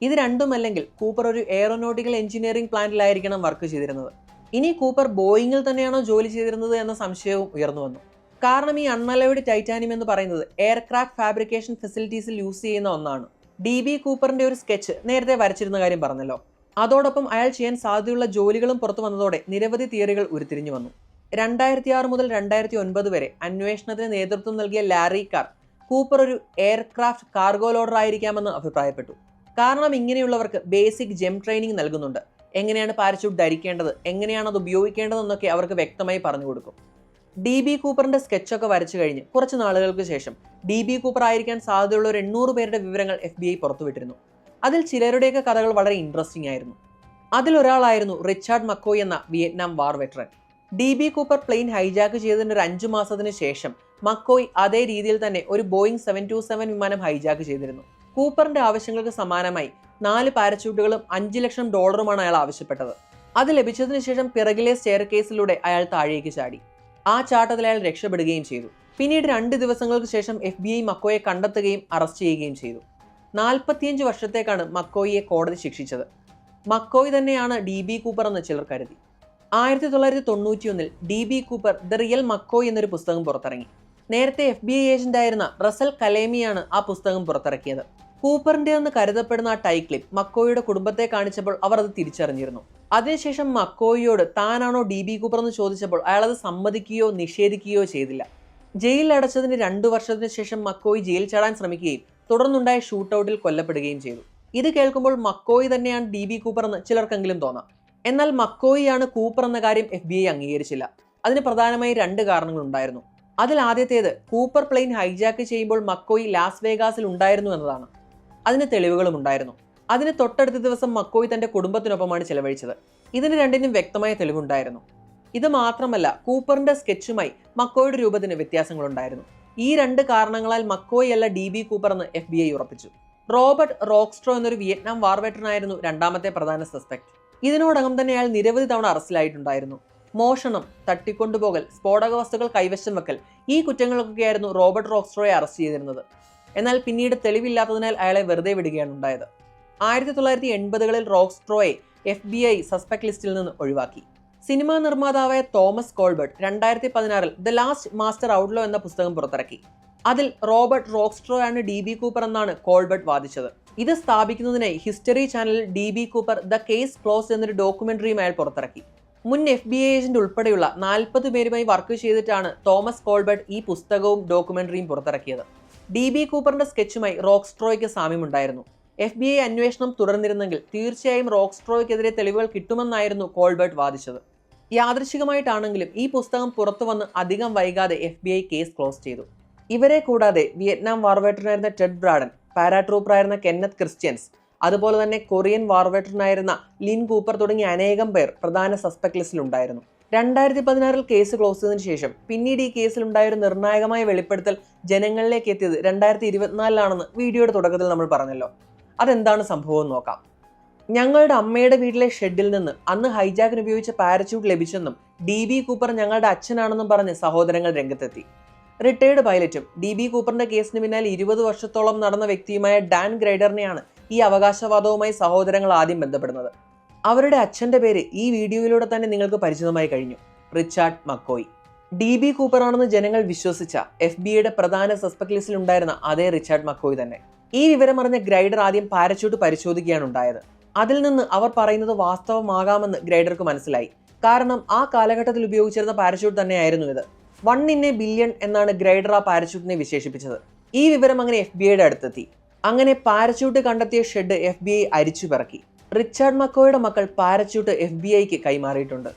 ഇത് രണ്ടുമല്ലെങ്കിൽ കൂപ്പർ ഒരു എയറോനോട്ടിക്കൽ എഞ്ചിനീയറിംഗ് പ്ലാന്റിലായിരിക്കണം വർക്ക് ചെയ്തിരുന്നത്. ഇനി കൂപ്പർ ബോയിങ്ങിൽ തന്നെയാണോ ജോലി ചെയ്തിരുന്നത് എന്ന സംശയവും ഉയർന്നു വന്നു. കാരണം ഈ അൺഅലോയ്ഡ് ടൈറ്റാനിയം എന്ന് പറയുന്നത് എയർക്രാഫ്റ്റ് ഫാബ്രിക്കേഷൻ ഫെസിലിറ്റീസിൽ യൂസ് ചെയ്യുന്ന ഒന്നാണ്. DB കൂപ്പറിന്റെ ഒരു സ്കെച്ച് നേരത്തെ വരച്ചിരുന്ന കാര്യം പറഞ്ഞല്ലോ. അതോടൊപ്പം അയാൾ ചെയ്യാൻ സാധ്യതയുള്ള ജോലികളും പുറത്തു വന്നതോടെ നിരവധി തിയറികൾ ഉരുത്തിരിഞ്ഞു വന്നു. 2006 മുതൽ 2009 വരെ അന്വേഷണത്തിന് നേതൃത്വം നൽകിയ ലാരി കാർ കൂപ്പർ ഒരു എയർക്രാഫ്റ്റ് കാർഗോ ലോഡർ ആയിരിക്കാമെന്ന് അഭിപ്രായപ്പെട്ടു. കാരണം ഇങ്ങനെയുള്ളവർക്ക് ബേസിക് ജെം ട്രെയിനിങ് നൽകുന്നുണ്ട്. എങ്ങനെയാണ് പാരച്യൂട്ട് ധരിക്കേണ്ടത്, എങ്ങനെയാണ് അത് ഉപയോഗിക്കേണ്ടതെന്നൊക്കെ അവർക്ക് വ്യക്തമായി പറഞ്ഞു കൊടുക്കും. DB കൂപ്പറിന്റെ സ്കെച്ചൊക്കെ വരച്ചു കഴിഞ്ഞ് കുറച്ച് നാളുകൾക്ക് ശേഷം DB കൂപ്പർ ആയിരിക്കാൻ സാധ്യതയുള്ള ഒരു 800 പേരുടെ വിവരങ്ങൾ FBI പുറത്തുവിട്ടിരുന്നു. അതിൽ ചിലരുടെയൊക്കെ കഥകൾ വളരെ ഇൻട്രസ്റ്റിംഗ് ആയിരുന്നു. അതിലൊരാളായിരുന്നു റിച്ചാർഡ് മക്കോയ് എന്ന Vietnam war veteran. DB Cooper plane hijack ചെയ്തതിന് ഒരു 5 മാസത്തിന് ശേഷം മക്കോയ് അതേ രീതിയിൽ തന്നെ ഒരു ബോയിങ് 727 വിമാനം ഹൈജാക്ക് ചെയ്തിരുന്നു. കൂപ്പറിന്റെ ആവശ്യങ്ങൾക്ക് സമാനമായി 4 പാരച്യൂട്ടുകളും $5 ലക്ഷം അയാൾ ആവശ്യപ്പെട്ടത്. അത് ലഭിച്ചതിന് ശേഷം പിറകിലെ സ്റ്റെയർ കേസിലൂടെ അയാൾ താഴേക്ക് ചാടി. ആ ചാട്ടത്തിൽ അയാൾ രക്ഷപ്പെടുകയും ചെയ്തു. പിന്നീട് 2 ദിവസങ്ങൾക്ക് ശേഷം FBI മക്കോയെ കണ്ടെത്തുകയും അറസ്റ്റ് ചെയ്യുകയും ചെയ്തു. 45 വർഷത്തേക്കാണ് മക്കോയിയെ കോടതി ശിക്ഷിച്ചത്. മക്കോയ് തന്നെയാണ് DB കൂപ്പർ എന്ന് ചിലർ കരുതി. 1991 DB Cooper the real McCoy എന്നൊരു പുസ്തകം പുറത്തിറങ്ങി. നേരത്തെ FBI ഏജന്റായിരുന്ന റസൽ കലേമിയാണ് ആ പുസ്തകം പുറത്തിറക്കിയത്. കൂപ്പറിന്റെ എന്ന് കരുതപ്പെടുന്ന ആ ടൈ ക്ലിപ്പ് മക്കോയിയുടെ കുടുംബത്തെ കാണിച്ചപ്പോൾ അവർ അത് തിരിച്ചറിഞ്ഞിരുന്നു. അതിനുശേഷം മക്കോയിയോട് താനാണോ DB കൂപ്പർ എന്ന് ചോദിച്ചപ്പോൾ അയാൾ അത് സമ്മതിക്കുകയോ നിഷേധിക്കുകയോ ചെയ്തില്ല. ജയിലിൽ അടച്ചതിന് 2 വർഷത്തിന് ശേഷം മക്കോയ് ജയിൽ ചാടാൻ ശ്രമിക്കുകയും തുടർന്നുണ്ടായ ഷൂട്ടൌട്ടിൽ കൊല്ലപ്പെടുകയും ചെയ്തു. ഇത് കേൾക്കുമ്പോൾ മക്കോയ് തന്നെയാണ് DB കൂപ്പർ എന്ന് ചിലർക്കെങ്കിലും തോന്നാം. എന്നാൽ മക്കോയിയാണ് കൂപ്പർ എന്ന കാര്യം FBI അംഗീകരിച്ചില്ല. അതിന് പ്രധാനമായി 2 കാരണങ്ങളുണ്ടായിരുന്നു. അതിൽ ആദ്യത്തേത് കൂപ്പർ പ്ലെയിൻ ഹൈജാക്ക് ചെയ്യുമ്പോൾ മക്കോയ് ലാസ് വേഗാസിൽ ഉണ്ടായിരുന്നു എന്നതാണ്. അതിന് തെളിവുകളും ഉണ്ടായിരുന്നു. അതിന് തൊട്ടടുത്ത ദിവസം മക്കോയ് തന്റെ കുടുംബത്തിനൊപ്പമാണ് ചെലവഴിച്ചത്. ഇതിന് രണ്ടിനും വ്യക്തമായ തെളിവുണ്ടായിരുന്നു. ഇത് മാത്രമല്ല, കൂപ്പറിന്റെ സ്കെച്ചുമായി മക്കോയുടെ രൂപത്തിന് വ്യത്യാസങ്ങളുണ്ടായിരുന്നു. ഈ 2 കാരണങ്ങളാൽ മക്കോയ് അല്ല DB കൂപ്പർ എന്ന് FBI ഉറപ്പിച്ചു. റോബർട്ട് റോക്സ്ട്രോ എന്നൊരു വിയറ്റ്നാം വാർ വെറ്ററനായിരുന്നു രണ്ടാമത്തെ പ്രധാന സസ്പെക്ട്. ഇതിനോടകം തന്നെ അയാൾ നിരവധി തവണ അറസ്റ്റിലായിട്ടുണ്ടായിരുന്നു. മോഷണം, തട്ടിക്കൊണ്ടുപോകൽ, സ്ഫോടക വസ്തുക്കൾ കൈവശം വെക്കൽ, ഈ കുറ്റങ്ങൾക്കൊക്കെയായിരുന്നു റോബർട്ട് റോക്സ്ട്രോയെ അറസ്റ്റ് ചെയ്തിരുന്നത്. എന്നാൽ പിന്നീട് തെളിവില്ലാത്തതിനാൽ അയാളെ വെറുതെ വിടുകയാണ് ഉണ്ടായത്. 1980കളിൽ റോക്സ്ട്രോയെ FBI സസ്പെക്ട് ലിസ്റ്റിൽ നിന്ന് ഒഴിവാക്കി. സിനിമാ നിർമ്മാതാവായ Thomas Colbert 2016 the last master outlaw എന്ന പുസ്തകം പുറത്തിറക്കി. അതിൽ റോബർട്ട് റോക്സ്ട്രോ ആണ് DB കൂപ്പർ എന്നാണ് കോൾബർട്ട് വാദിച്ചത്. ഇത് സ്ഥാപിക്കുന്നതിനായി ഹിസ്റ്ററി ചാനലിൽ DB Cooper the case closed എന്നൊരു ഡോക്യുമെന്ററിയും അയാൾ പുറത്തിറക്കി. മുൻ FBI ഏജന്റ് ഉൾപ്പെടെയുള്ള 40 പേരുമായി വർക്ക് ചെയ്തിട്ടാണ് തോമസ് കോൾബർട്ട് ഈ പുസ്തകവും ഡോക്യുമെന്ററിയും പുറത്തിറക്കിയത്. DB കൂപ്പറിന്റെ സ്കെച്ചുമായി റോക്സ്ട്രോയ്ക്ക് സാമ്യമുണ്ടായിരുന്നു. FBI അന്വേഷണം തുടർന്നിരുന്നെങ്കിൽ തീർച്ചയായും റോക്സ്ട്രോയ്ക്കെതിരെ തെളിവുകൾ കിട്ടുമെന്നായിരുന്നു കോൾബർട്ട് വാദിച്ചത്. യാദൃശികമായിട്ടാണെങ്കിലും ഈ പുസ്തകം പുറത്തു വന്ന് അധികം വൈകാതെ FBI കേസ് ക്ലോസ് ചെയ്തു. ഇവരെ കൂടാതെ വിയറ്റ്നാം വാർ വെറ്ററനായിരുന്ന ടെഡ് ബ്രാഡൻ, പാരാട്രൂപ്പറായിരുന്ന കെന്നത്ത് ക്രിസ്ത്യൻസ്, അതുപോലെ തന്നെ കൊറിയൻ വാർ വെറ്ററനായിരുന്ന ലിൻ കൂപ്പർ തുടങ്ങിയ അനേകം പേർ പ്രധാന സസ്പെക്ട് ലിസ്റ്റിലുണ്ടായിരുന്നു. 2016 കേസ് ക്ലോസ് ചെയ്തതിനു ശേഷം പിന്നീട് ഈ കേസിലുണ്ടായ ഒരു നിർണായകമായ വെളിപ്പെടുത്തൽ ജനങ്ങളിലേക്ക് എത്തിയത് 2024 വീഡിയോയുടെ തുടക്കത്തിൽ നമ്മൾ പറഞ്ഞല്ലോ. അതെന്താണ് സംഭവം എന്ന് നോക്കാം. ഞങ്ങളുടെ അമ്മയുടെ വീട്ടിലെ ഷെഡിൽ നിന്ന് അന്ന് ഹൈജാക്കിന് ഉപയോഗിച്ച പാരച്യൂട്ട് ലഭിച്ചെന്നും DB കൂപ്പർ ഞങ്ങളുടെ അച്ഛനാണെന്നും പറഞ്ഞ് സഹോദരങ്ങൾ രംഗത്തെത്തി. റിട്ടയർഡ് പൈലറ്റും DB കൂപ്പറിന്റെ കേസിന് പിന്നാലെ 20 വർഷത്തോളം നടന്ന വ്യക്തിയുമായ ഡാൻ ഗ്രൈഡറിനെയാണ് ഈ അവകാശവാദവുമായി സഹോദരങ്ങൾ ആദ്യം ബന്ധപ്പെടുന്നത്. അവരുടെ അച്ഛന്റെ പേര് ഈ വീഡിയോയിലൂടെ തന്നെ നിങ്ങൾക്ക് പരിചിതമായി കഴിഞ്ഞു, റിച്ചാർഡ് മക്കോയ്. DB കൂപ്പർ ആണെന്ന് ജനങ്ങൾ വിശ്വസിച്ച FBI പ്രധാന സസ്പെക്ട് ലിസ്റ്റിൽ ഉണ്ടായിരുന്ന അതേ റിച്ചാർഡ് മക്കോയ് തന്നെ. ഈ വിവരമറിഞ്ഞ ഗ്രൈഡർ ആദ്യം പാരച്യൂട്ട് പരിശോധിക്കുകയാണ് ഉണ്ടായത്. അതിൽ നിന്ന് അവർ പറയുന്നത് വാസ്തവമാകാമെന്ന് ഗ്രൈഡർക്ക് മനസ്സിലായി. കാരണം ആ കാലഘട്ടത്തിൽ ഉപയോഗിച്ചിരുന്ന പാരച്യൂട്ട് തന്നെയായിരുന്നു ഇത്. 1 in a billion എന്നാണ് ഗ്രൈഡർ ആ പാരച്യൂട്ടിനെ വിശേഷിപ്പിച്ചത്. ഈ വിവരം അങ്ങനെ FBI അടുത്തെത്തി. അങ്ങനെ പാരച്യൂട്ട് കണ്ടെത്തിയ ഷെഡ് FBI അരിച്ചു പിറക്കി. റിച്ചാർഡ് മക്കോയുടെ മക്കൾ പാരച്യൂട്ട് FBIക്ക് കൈമാറിയിട്ടുണ്ട്.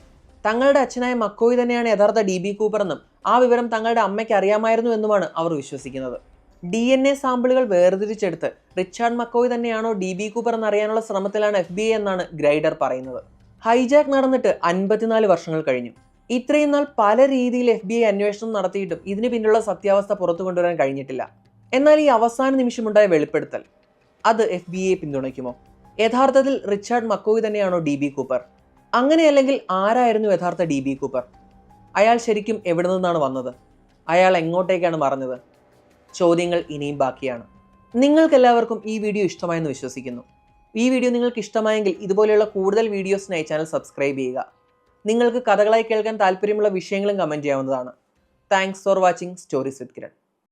തങ്ങളുടെ അച്ഛനായ മക്കോയ് തന്നെയാണ് യഥാർത്ഥ DB കൂപ്പർ എന്നും ആ വിവരം തങ്ങളുടെ അമ്മയ്ക്ക് അറിയാമായിരുന്നു എന്നുമാണ് അവർ വിശ്വസിക്കുന്നത്. DNA സാമ്പിളുകൾ വേർതിരിച്ചെടുത്ത് റിച്ചാർഡ് മക്കോയ് തന്നെയാണോ DB കൂപ്പർ എന്നറിയാനുള്ള ശ്രമത്തിലാണ് FBI എന്നാണ് ഗ്രൈഡർ പറയുന്നത്. ഹൈജാക്ക് നടന്നിട്ട് 54 വർഷങ്ങൾ കഴിഞ്ഞു. ഇത്രയും നാൾ പല രീതിയിൽ FBI അന്വേഷണം നടത്തിയിട്ടും ഇതിന് പിന്നിലുള്ള സത്യാവസ്ഥ പുറത്തു കൊണ്ടുവരാൻ കഴിഞ്ഞിട്ടില്ല. എന്നാൽ ഈ അവസാന നിമിഷമുണ്ടായ വെളിപ്പെടുത്തൽ അത് FBI പിന്തുണയ്ക്കുമോ? യഥാർത്ഥത്തിൽ റിച്ചാർഡ് മക്കോയ് തന്നെയാണോ DB കൂപ്പർ? അങ്ങനെയല്ലെങ്കിൽ ആരായിരുന്നു യഥാർത്ഥ DB കൂപ്പർ? അയാൾ ശരിക്കും എവിടെ നിന്നാണ് വന്നത്? അയാൾ എങ്ങോട്ടേക്കാണ് മറഞ്ഞത്? ചോദ്യങ്ങൾ ഇനിയും ബാക്കിയാണ്. നിങ്ങൾക്കെല്ലാവർക്കും ഈ വീഡിയോ ഇഷ്ടമായെന്ന് വിശ്വസിക്കുന്നു. ഈ വീഡിയോ നിങ്ങൾക്ക് ഇഷ്ടമായെങ്കിൽ ഇതുപോലെയുള്ള കൂടുതൽ വീഡിയോസിനായി ചാനൽ സബ്സ്ക്രൈബ് ചെയ്യുക. നിങ്ങൾക്ക് കഥകളായി കേൾക്കാൻ താല്പര്യമുള്ള വിഷയങ്ങളും കമൻറ്റ് ചെയ്യാവുന്നതാണ്. Thanks for watching stories with Kiran.